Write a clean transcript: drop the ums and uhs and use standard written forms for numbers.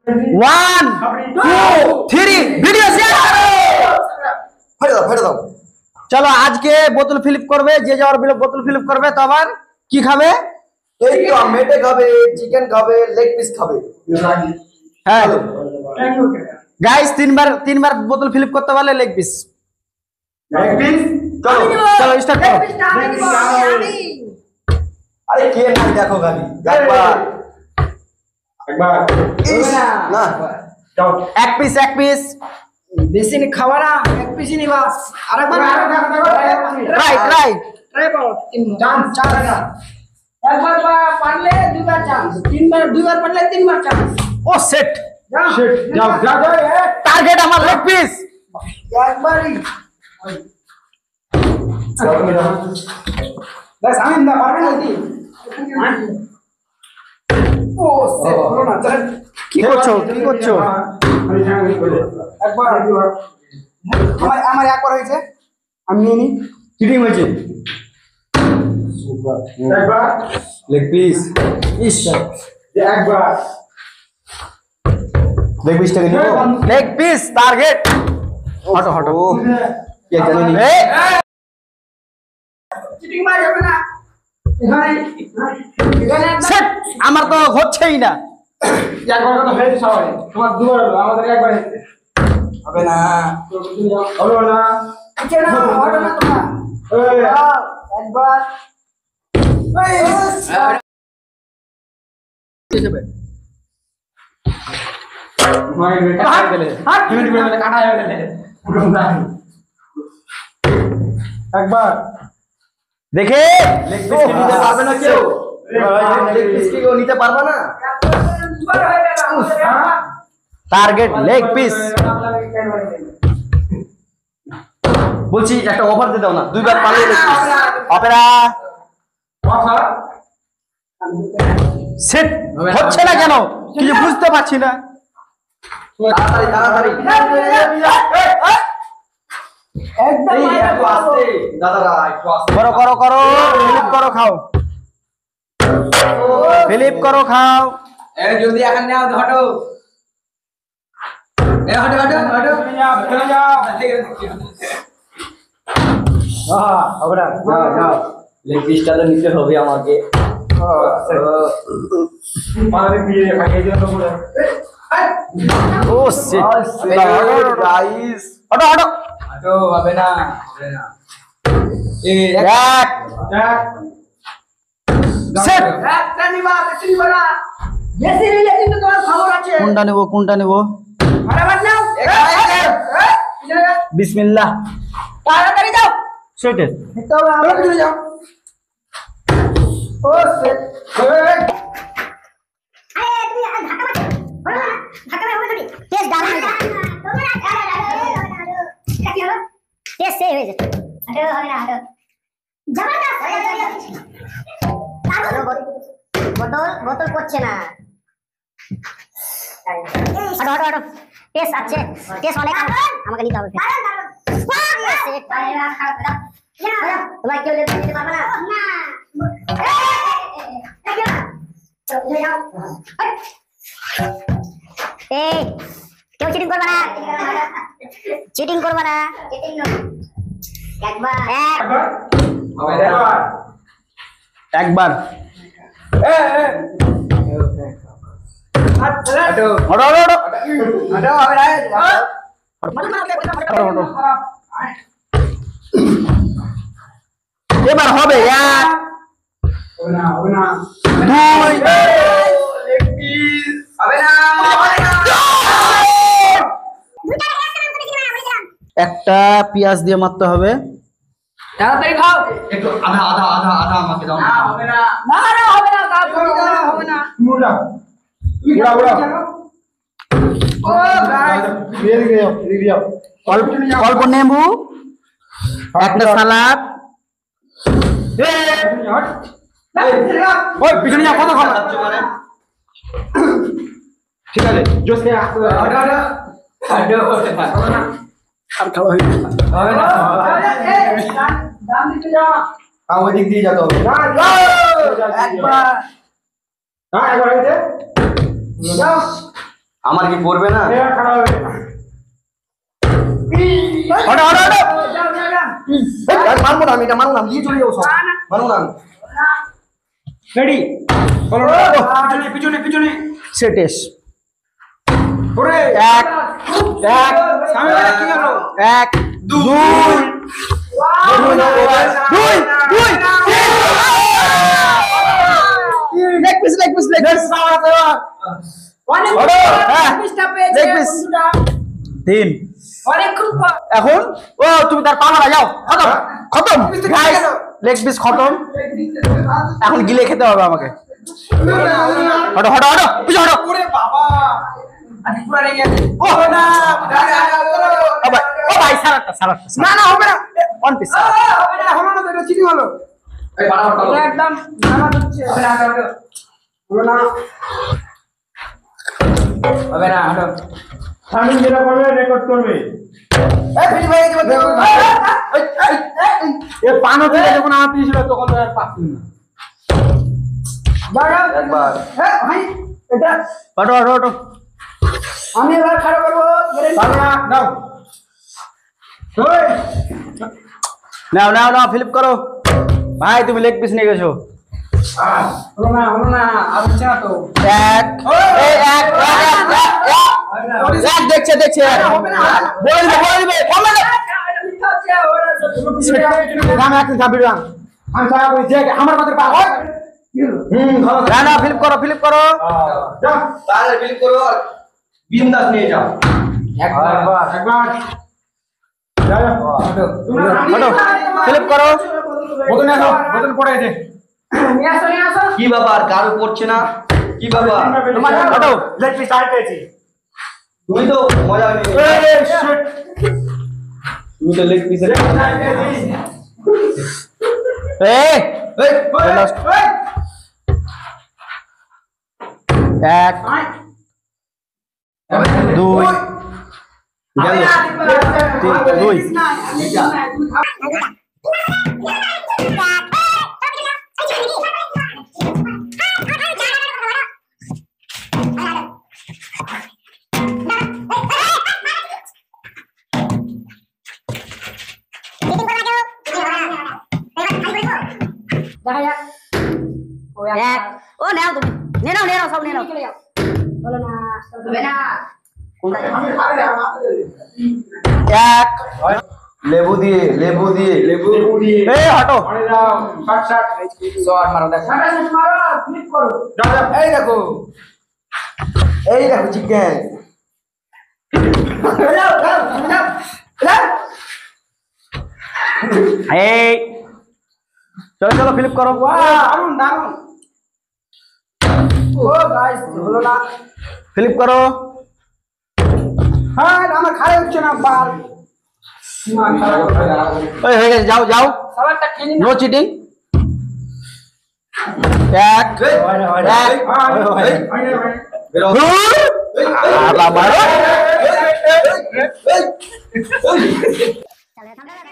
1 2 3 video share করো। ফেটে দাও। চলো আজকে বোতল ফিলিপ করবে, যে যাওয়ার বোতল ফিলিপ করবে। তো আবার কি খাবে? এই তো মেটে খাবে, চিকেন খাবে, লেগ পিস খাবে। হ্যাঁ গাইস, তিনবার বোতল ফিলিপ করতে পারলে লেগ পিস। চলো চলো স্টার্ট করো। আরে কে নাই দেখো খালি একবার না এক পিস বেশি নি খাওয়া না, এক পিসই নিবা। আরেকবার ট্রাই করো। চান্স একবার পারলে দুবার চান্স, দুইবার পারলে তিনবার চান্স। ও সেট যাও টার্গেট আমার লেগ পিস। একবারই বাস। আমি না পারবে না দি। ও সেট হলো না। চল কি করছো একবার আমার একবার হয়েছে, আমি নিয়ে নি। চিটিং হয়েছে। একবার লেগ পিস একবার লেগ পিসটাকে নিব। Leg piece target. হটো কে জানি নি। চিটিং মার যাবে না এখানে। সেট আমার তো হচ্ছেই না। একবার কথা হয়েছে সবাই, তোমার দুবার হলো, আমাদের একবার হয়েছে। হবে না হলো না, হচ্ছে না, হলো না তোমার। একবার একবার দেখে লেগ পিস কে নিতে পারবে না কেউ? লেগ পিস কে কেউ নিতে পারবে না? দুবার হয়ে গেল আমাদের। Target leg piece. বলছি একটা অফার দিয়ে দাও না, দুইবার পারলে লেগ পিস। অপেরা সেট হচ্ছে না কেন কিছু বুঝতে পারছি না। তাড়াতাড়ি একদম এই একটু আস্তে দাদারা, একটু আস্তে করো ফিলিপ করো খাও। ফিলিপ করো খাও। এই জলদি এখন নাও, হটো এ হটো চলে যাও। হবে না। যাও লেগ পিসটা তো নিতে হবে আমাকে। ও সেট গাইস হটো হটো হবে না এই এক সেট। একটা নিবা, বেশি নিবা না। বেশি নিলে কিন্তু তোমার খবর আছে। কোনটা নেব? ফটাফট নাও। বিসমিল্লাহ। তাড়াতাড়ি যাও। সেট চলে যাও। ও সেট বোতল করছে না। টেস্ট আছে, টেস্ট অনেক, আমাকে নিতে হবে। তোমার কেউ লেগে দিতে পারবে না। এই কেউ চিটিং করবে না, চিটিং করবে না। একবার একবার হটো এবার হবে এক দুই লেগ পিস হবে না। একটা পেঁয়াজ দিয়ে মারতে হবে। তাড়াতাড়ি খাও। একটু আধা আমাকে দাও না। হবে না। না না হবে না, তাড়াতাড়ি দাও, হবে না। মুড়া ও গাইস, অল্প নেবু, একটা সালাদ। ওই পিছনে যা, কত খাবার ঠিক আছে জোস কে আসতে হটো আর খাওয়া হয়ে গেছে। হবে না। দাম দিতে যাও। ওই দিক দিয়ে যেতে হবে। একবার একবার হয়েছে যাও। আমার কি পড়বে না? হটো হটো হটো মানবো না আমি, এটা মানবো না, দিয়ে চলে যাবো সব, মানবো না আমি। রেডি বলো পিছনে পিছনে পিছনে সেটেস ওরে এক এক সামনে কি হলো এক দুই দুই দুই leg piece leg piece leg piece অনেক বড়, হ্যাঁ। পিসটা পেয়েছে লেগ পিস। বন্ধুরা তিন অনেকক্ষণ পর এখন ও তুমি তার পাওয়া যাও খতম খতম গাইস লেগ পিস খতম এখন গিলে খেতে হবে আমাকে হটো হটো হটো পিছু হটো ওরে বাবা আরে পুরো রেগে গেছে ও না ও ভাই সারাটা সারাটা না না হবে না ওয়ান পিস হবে না হলো না তো এটা চিনি হলো এই বাড়াও, বাড়াও। এটা একদম জানা হচ্ছে হবে না হলো না হবে না হলো আমি যেটা করবে রেকর্ড করবে এই ফিলি ভাই কি বলতে এ পানো থেকে যখন আমার পিছিল তখন তো আর পাচ্ছি না দাঁড়াও একবার। হ্যাঁ ভাই এটা হটো হটো হটো আমি এবার খাড়া করবো পারো না দাও ওই নাও নাও নাও ফ্লিপ করো ভাই তুমি লেগ পিস নিয়ে গেছো হলো না আর হচ্ছে না তো এক এই এক এক দেখছে দেখছে বলে দিবে কমে না আমি একদিন যাবি না আমি সারা করি যে আমার মাথায় পা হয় ভালো না না ফ্লিপ করো যাও তাহলে বিল করো আর বিন্দাস নিয়ে যাও। একবার একবার যাও হটো ফ্লিপ করো বদন আসো বদন পড়ে দে নিয়ে আসো কি ব্যাপার, কারো পড়ছে না? কি ব্যাপার? তোমার হটো লেগ পিস আই পেয়েছি তুমি তো মজা নিয়ে, এই শিট তুমি তো লেগ পিসে এই এই এক দুই গেল। দুই দেখা যাক এক ও নাও তুমি নে নাও সব নে নাও বলো না হবে না এক লেবু দিয়ে লেবু দিয়ে লেবু দিয়ে এই হটো আরে যাও শট শট শট মারো, দেখো সামনে মারো ক্লিক করো যাও যাও এই দেখো, এই দেখো চিকেন। যাও যাও যাও যাও এই চলো চলো ফ্লিপ করো দারুন দারুন ও গাইস হলো না ফ্লিপ করো হ্যাঁ আমার খারাপ হচ্ছে না বার ওই হয়ে গেছে যাও যাও সবারটা খেলি না নো চিটিং এক এক বেরো। দুই আবার মারো চলে